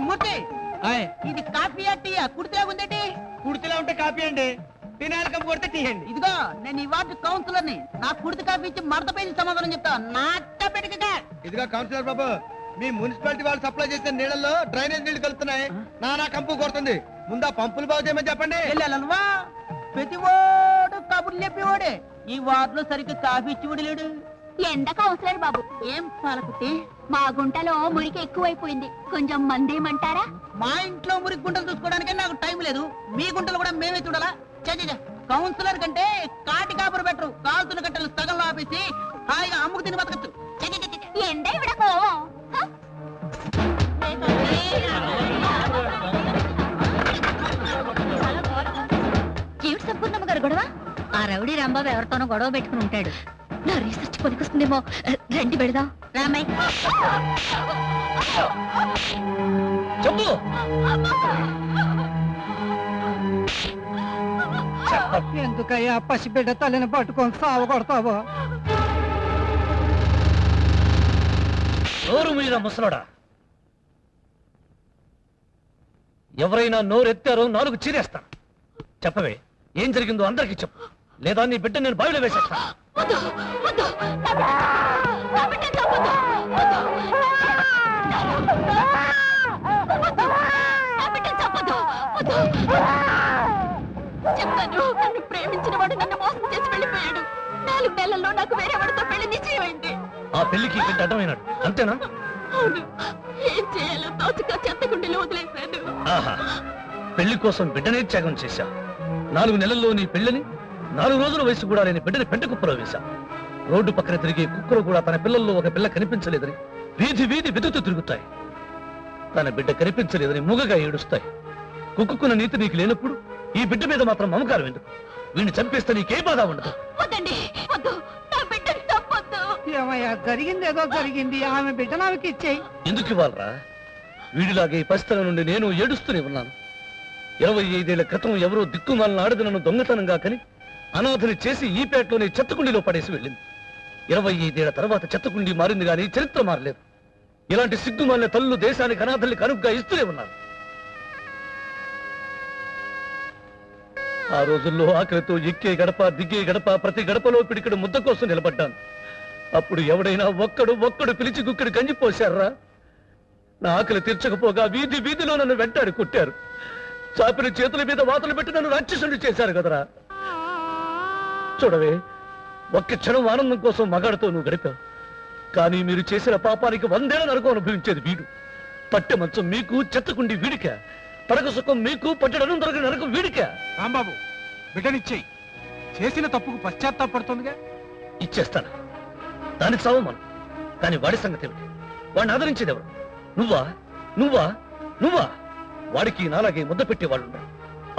మూర్తి ఇది కాఫీ టీయా కుడితిలా ఉందేటి? కుడితిలా ఉంటే కాఫీ అండి, తినాలి కప్పు కొడితే టీ అండి. ఇదిగో నేను ఈ వార్డు కౌన్సిలర్ ని, నా కుడితి కాఫీ ఇచ్చి మడతపై సమాధానం చెప్తా. ఇదిగో కౌన్సిలర్ బాబు, మీ మున్సిపాలిటీ వాళ్ళు సప్లై చేసిన నీళ్ళల్లో డ్రైనేజ్ నీళ్లు కలుపుతున్నాయి, నా కంపు కొడుతుంది. ముందా పంపులు బాగు చేయమని చెప్పండి. ప్రతి ఓడు కబుర్లు చెప్పేవాడే ఈ వార్డులో సరిగ్గా కాఫీ ఇచ్చి లేడు. ఎండ కౌన్సిలర్ బాబు, ఏం పాలకుట్టి? మా గుంటలో మురికి ఎక్కువైపోయింది, కొంచెం మందేమంటారా? మా ఇంట్లో మురికి గుంటలు చూసుకోవడానికి నాకు టైం లేదు, మీ గుంటలు కూడా మేమే చూడాలా? కౌన్సిలర్ కంటే కాటి కాపురు బెటరు. కాల్తున్న గట్టలు సగంలో ఆపేసి హాయిగా అమ్ముకు తిని బతకచ్చు. ఎండ ఇవిడకో జీవిత సంపూర్ణమ్మ గారు గొడవ. ఆ రౌడీ రాంబాబు ఎవరితోనో గొడవ పెట్టుకుని ఉంటాడు. నా రీసెర్చ్ పనికొస్తుందేమో, రండి పెడదాం. రామయ్య చెప్పు. ఎందుకయ్యా పసిబిడ్డ తల్లిని పట్టుకొని సాగు కొడతావో? నోరు మీరా ముసలోడా, ఎవరైనా నోరెత్తారో నాలుగు చీరేస్తాను. చెప్పవే, ఏం జరిగిందో అందరికీ చెప్పు, లేదా నీ బిడ్డ నేను బావిలో వేసేస్తాను. చెప్తాను, నన్ను ప్రేమించిన వాడు నన్ను మోసం చేసి వెళ్ళిపోయాడు. 4 నెలల్లో నాకు వేరే వాడితో పెళ్లి నిశ్చయమైంది. ఆ పెళ్లికి బిడ్డ అడ్డమైనాడు అంతేనా? అవును, ఏం చేయాలో తోచక చెత్తకుండీలో వదిలేశాను. ఆహా, పెళ్లి కోసం బిడ్డనే త్యాగం చేశా. 4 నెలల్లో నీ పెళ్లిని 4 రోజుల వయసు కూడా లేని బిడ్డని పెంట కుప్పలో వేశా. రోడ్డు పక్కన తిరిగే కుక్కలు కూడా తన పిల్లల్లో ఒక పిల్ల కనిపించలేదని వీధి వీధి వెతుకుతూ తిరుగుతాయి. తన బిడ్డ కనిపించలేదని మూగగా ఏడుస్తాయి. కుక్కున్న నీతి నీకు లేనప్పుడు ఈ బిడ్డ మీద మాత్రం మమకారం ఎందుకు? వీడిని చంపేస్తే నీకే బాధ ఉండదు. ఏమయ్యా, జరిగింది ఏదో జరిగింది, ఆమె బిడ్డ నాకు ఇచ్చేయి. ఎందుకు ఇవ్వాలరా? వీడిలాగే ఈ పరిస్థితుల నుండి నేను ఏడుస్తూనే ఉన్నాను. 25 ఏళ్ల క్రితం ఎవరో దిక్కుమాలిన ఆడది నన్ను దొంగతనంగా కని అనాథని చేసి ఈ పేటలోనే చెత్తకుండీలో పడేసి వెళ్ళింది. 25 ఏళ్ల తర్వాత చెత్తకుండీ మారింది కానీ చరిత్ర మారలేదు. ఇలాంటి సిగ్గుమాలిన తల్లు దేశానికి అనాథల్ని కనుగ్గా ఇస్తూనే ఉన్నారు. ఆ రోజుల్లో ఆకలితో ఎక్కే గడప దిగే గడప ప్రతి గడపలో పిడికడు ముద్ద కోసం నిలబడ్డాను. అప్పుడు ఎవడైనా ఒక్కడు పిలిచి గుక్కడు గంజిపోశారా? నా ఆకలి తీర్చకపోగా వీధి వీధిలో నన్ను వెంటాడి కొట్టారు. చాపిన చేతుల మీద వాతలు పెట్టి నన్ను రాక్షసుడు చేశారు కదరా. చూడవే, ఒక్క క్షణం ఆనందం కోసం మగాడితో నువ్వు గడిపావు. కానీ మీరు చేసిన పాపానికి 100 ఏళ్ల నరకం అనుభవించేది వీడు. పట్టె మంచం మీకు, చెత్తకుండి వీడిక. పడక సుఖం మీకు, పట్టెడను దొరకని నరకం వీడిక. రాంబాబు, బిడ్డనిచ్చేయి. చేసిన తప్పుకు పశ్చాత్తాపడుతుందిగా. ఇచ్చేస్తాను, దానికి సావమాను. కానీ వాడి సంగతి ఏమిటి? వాడిని ఆదరించేది ఎవరు? నువ్వా నువ్వా నువ్వా? వాడికి నాలాగే ముద్ద పెట్టేవాళ్ళు ఉన్నారు.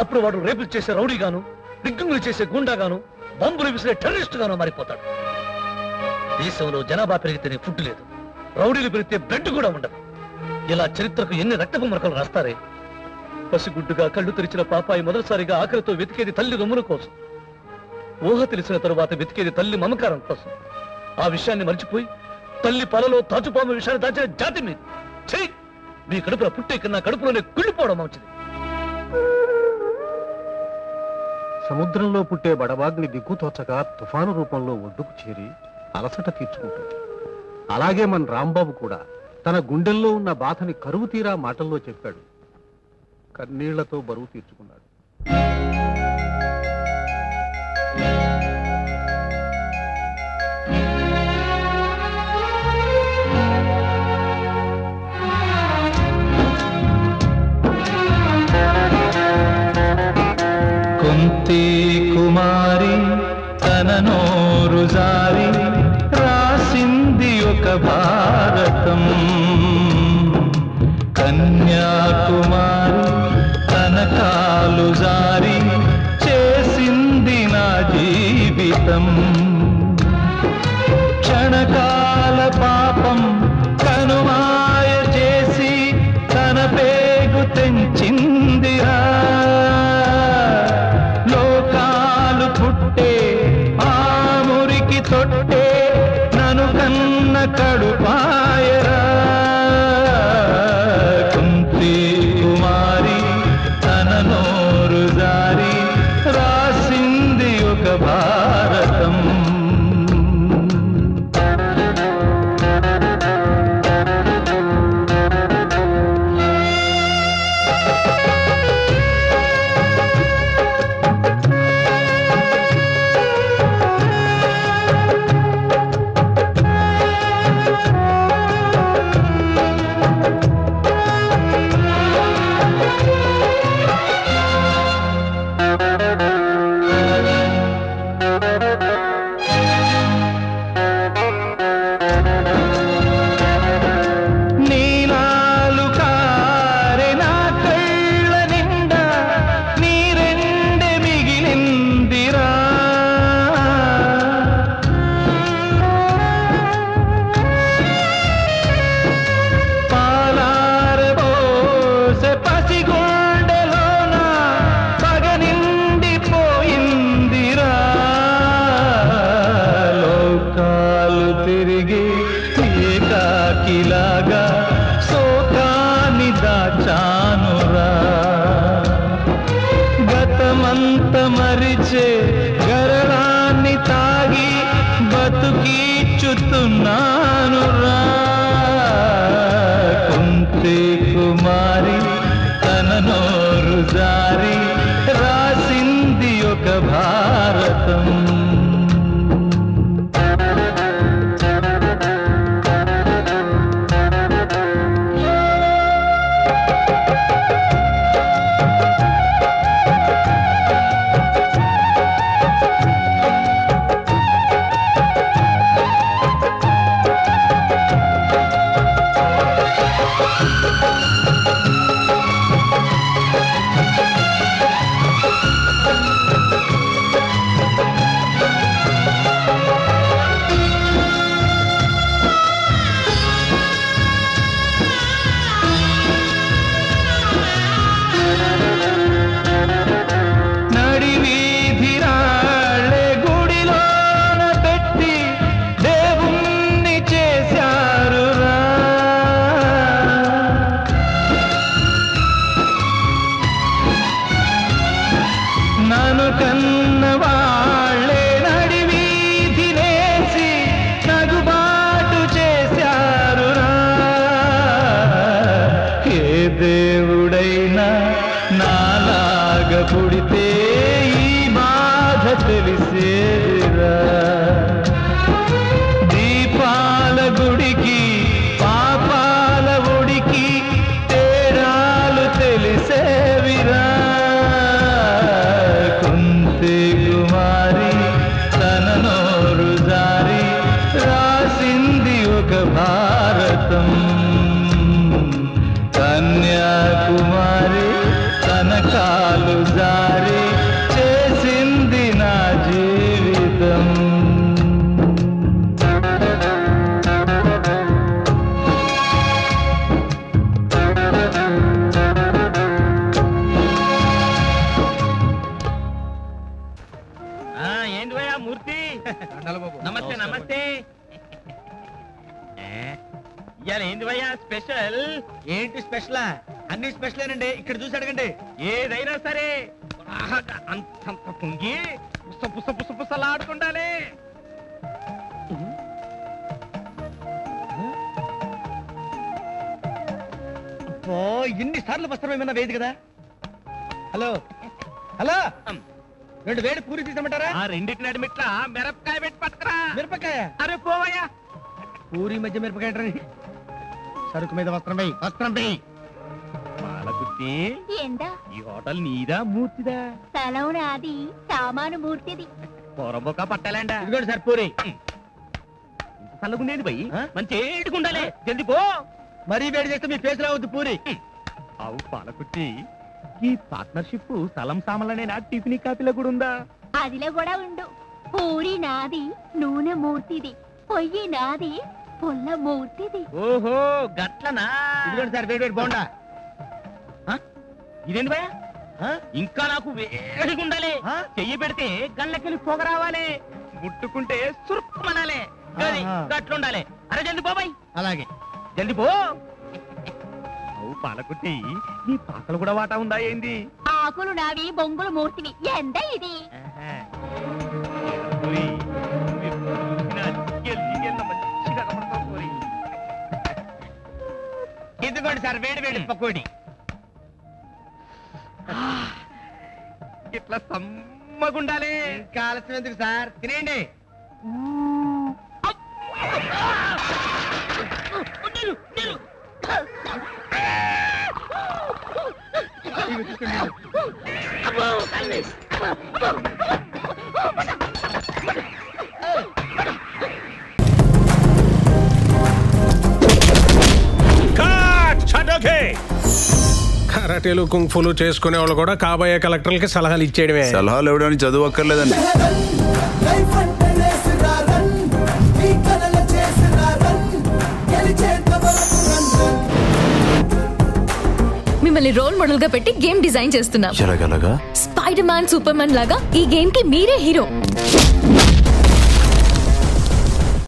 అప్పుడు వాడు రేపులు చేసే రౌడీగాను, రిగ్గింగులు చేసే గుండాగాను, బాంబులు విసిరే టెర్రరిస్ట్ గాను మారిపోతాడు. దేశంలో జనాభా పెరిగితేనే ఫుడ్ లేదు, రౌడీలు పెరిగితే బ్లడ్ కూడా ఉండదు. ఇలా చరిత్రకు ఎన్ని రక్తపు మరకలు రాస్తారే. పసిగుడ్డుగా కళ్ళు తెరిచిన పాపాయి మొదటిసారిగా ఆకలితో వెతికేది తల్లి రొమ్ముల కోసం. ఊహ తెలిసిన తరువాత వెతికేది తల్లి మమకారం కోసం. ఆ విషయాన్ని మర్చిపోయి తల్లి పాలలో తాచుపాము విషయాన్ని దాచిన జాతి మీద చెయ్యి. మీ కడుపులో పుట్టే కన్నా కడుపులోనే కుళ్ళిపోవడం మంచిది. సముద్రంలో పుట్టే బడబాగ్ని దిక్కుతోచగా తుఫాను రూపంలో ఒడ్డుకు చేరి అలసట తీర్చుకుంటుంది. అలాగే మన రాంబాబు కూడా తన గుండెల్లో ఉన్న బాధని కరువు తీరా మాటల్లో చెప్పాడు. కన్నీళ్లతో బరువు తీర్చుకున్నాడు. కుంతి కుమారి తన నోరు జారి రాసింది ఒక భారతం. కన్యాకుమారి తన కాలు జారి చేసింది నా జీవితం. క్షణకాల పాపం కనుమాయ చేసి తన పేగు తెంచిందిరా. లోకాలు పుట్టే ఆ మురికి తొట్టే నను కన్న కడుపాయరా. కుంతి దేవుడైనా నాలాగా పుడితే ఈ బాధ తెలిసేదిరా. దీపాల గుడికి పాపాల ఒడికి తేడాలు తెలిసేవిరా. కుంతి కుమారి తన నోరు జారి రాసింది ఒక భారతం. కన్యాకుమారి తన కాలు జారి చేసింది నా జీవితం. ఏంటి భయ్యా మూర్తి? నమస్తే నమస్తే. ఇవాళ ఏంటి భయ్యా స్పెషల్? ఏంటి స్పెషలా? అన్ని స్పెషలేనండి. ఇక్కడ చూసి అడగండి. ఏదైనా సరే అంతంత పొంగి పుస్స పుస్స పుస్స పుస్సలాడుకుండాలి. ఎన్ని సార్లు వస్త్రం ఏమన్నా వేది కదా. హలో హలో, 2 వేడి పూరి తీసమంటారా? ఆ రెండింటి నడిమిట్లా మిరపకాయ పెట్టి పట్టుకురా. మిరపకాయ? అరే పోవయ్యా. పూరి మధ్య మిరపకాయ అంటారని. సరుకు మీద వస్త్రం వేయి, వస్త్రం వేయి. పాలకుట్టి, ఏందా ఈ హోటల్ నీదా మూర్తిదా? స్థలం నాది, సామాను మూర్తిది. పొరబొక్క పట్టాలండా. ఇదిగోండి సార్ పూరి. ఇంత చల్లగుండేది భయ్, ఆ? మంచి ఏడుకుండాలి. జల్ది పో. మరీ వేడి చేస్తే మీ ఫేస్ రావద్దు పూరి. అవు పాలకుట్టి, ఈ పార్ట్నర్షిప్ స్థలం సామాన్లనే నా టిఫిన్ కాపీలో కూడా ఉందా? అదిలో కూడా ఉండు. పూరి నాది, నూనె మూర్తిది. పొయ్యి నాది, పుల్ల మూర్తిది. ఓహో గట్లనా? ఇదిగోండి సార్ వేడి వేడి బోండా. ఇదేంటి భయ? ఆ? ఇంకా నాకు వేడిగుండాలి. ఆ? చెయ్యి పెడితే గళ్ళకెళ్ళి పొగ రావాలి, ముట్టుకుంటే సురుక్కుమనాలి. ఆహా. గట్లుండాలి. అరే జల్ది బాబాయ్, అలాగే. జల్ది పో. అవు పాలకుట్టి, ఈ పాకలు కూడా వాటా ఉందా ఏంది? ఆకులు నావి, బొంగులు మూర్తివి. ఎంత ఇది? ఓయ్, నువ్వు ఎప్పుడు చూసినా లింగెల్ల మంచిగా కనపడతావు పోరి. ఇదిగోండి సార్ వేడి వేడి పకోడి. ఇట్లా సమ్మగుండాలి. ఇంకా ఆలస్యం ఎందుకు సార్, తినేయండి. కరాటేలు కుంఫులు చేసుకునే వాళ్ళు కూడా కాబోయే కలెక్టర్లకి సలహాలు ఇచ్చేయడమే. సలహాలు ఇవ్వడానికి చదువు అక్కర్లేదండి. మిమ్మల్ని రోల్ మోడల్ గా పెట్టి గేమ్ డిజైన్ చేస్తున్నాం. ఎలాగలగా? స్పైడర్ మ్యాన్, సూపర్ మ్యాన్ లాగా ఈ గేమ్ కి మీరే హీరో.